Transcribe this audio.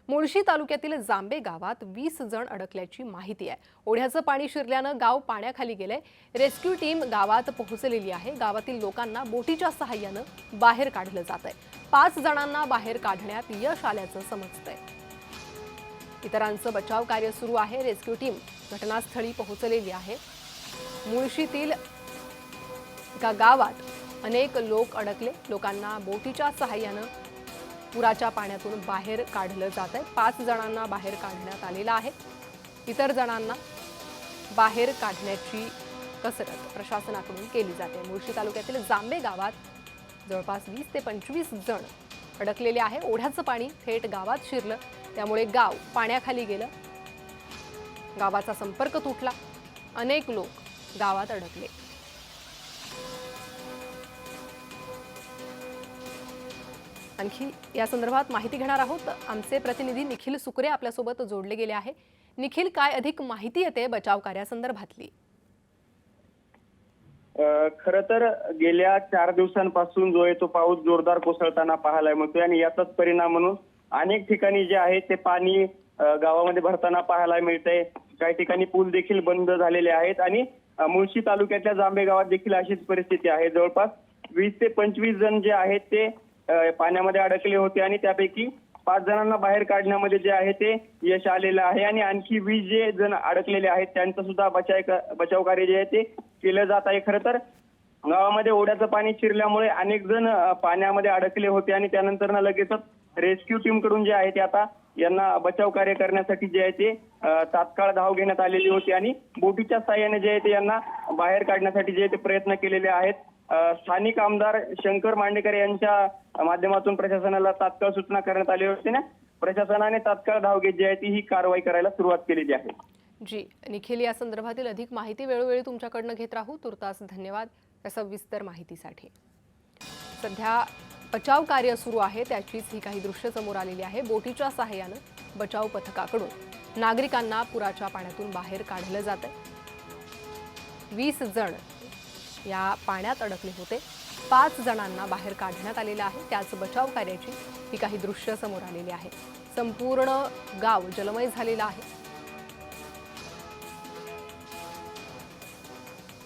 मुळशी तालुक्यातील जांबे गावात 20 जण अडकल्याची माहिती आहे। ओढ्याचं पाणी शिरल्यानं गाव पाण्याखाली गेलंय। रेस्क्यू टीम गावात पोहोचलेली आहे। गावातील लोकांना बोटीच्या सहाय्याने बाहेर काढलं जातंय। 5 जणांना बाहेर काढण्यात यश आल्याचं समजतंय। इतरांचं बचाव कार्य सुरू आहे। रेस्क्यू टीम घटनास्थळी पोहोचलेली आहे। मुळशीतील एका गावात अनेक लोक अडकले। लोकांना बोटीच्या सहाय्याने पुराच्या पाण्यातून बाहेर काढलं जात आहे। 5 जणांना बाहेर काढण्यात आलेलं आहे। इतर जणांना बाहेर काढण्याची कसरत प्रशासनाकडून केली जाते। मुळशी तालुक्यातील जांबे गावात जवळपास 20 ते 25 जण अडकलेले आहे। ओढ्याचं पाणी थेट गावात शिरलं, त्यामुळे गाव पाण्याखाली गेलं। गावाचा संपर्क तुटला। अनेक लोक गावात अडकले। आणखी या संदर्भात माहिती घेणार आहोत। आमचे प्रतिनिधी निखिल सुकरे आपल्यासोबत जोडले गेले आहे। निखिल, काय अधिक माहिती येते बचाव कार्यासंदर्भातली? खरं तर गेल्या 4 दिवसांपासून जो आहे तो पाऊस जोरदार कोसळताना पाहायला मिळतोय आणि याचाच परिणाम म्हणून अनेक ठिकाणी जे आहे ते पाणी गावामध्ये भरताना पाहायला मिळतंय। काही ठिकाणी पूल देखील बंद झालेले आहेत आणि मुळशी तालुक्यातल्या जांबे गावात देखील अशीच परिस्थिती आहे। जवळपास 20 ते 25 जण जे आहेत ते पाण्यामध्ये अडकले होते आणि त्यापैकी 5 जणांना बाहेर काढण्यामध्ये जे आहे ते यश आलेलं आहे आणि आणखी 20 जे जण अडकलेले आहेत त्यांचं सुद्धा बचाव कार्य जे आहे ते केलं जात आहे। खरं तर गावामध्ये ओढ्याचं पाणी शिरल्यामुळे अनेक जण पाण्यामध्ये अडकले होते आणि त्यानंतर लगेचच रेस्क्यू टीम कडून जे आहे ते आता यांना बचाव कार्य करण्यासाठी जे आहे ते तात्काळ धाव घेण्यात आलेली होती आणि बोटीच्या साहाय्याने जे आहे ते यांना बाहेर काढण्यासाठी जे आहे ते प्रयत्न केलेले आहेत। स्थानिक आमदार शंकर मांडेकर यांच्या माध्यमातून प्रशासनाला तात्काळ सूचना करण्यात आली होती ना, प्रशासनाने तात्काळ धाव घेत जी आहे ती ही कारवाई करायला सुरुवात केलेली आहे। जी निखिल, या संदर्भातील अधिक माहिती वेळोवेळी तुमच्याकडनं घेत राहू। तुर्तास धन्यवाद या सविस्तर माहितीसाठी। सध्या बचाव कार्य सुरू आहे, त्याचीच ही काही दृश्य समोर आलेली आहे। बोटीच्या सहाय्याने बचाव पथकाकडून नागरिकांना पुराच्या पाण्यातून बाहेर काढलं जातंय। 20 जण या पाण्यात अडकले होते। 5 जणांना बाहेर काढण्यात आलेलं आहे। त्याच बचाव कार्याची ही काही दृश्य समोर आलेली आहे। संपूर्ण गाव जलमय झालेलं आहे।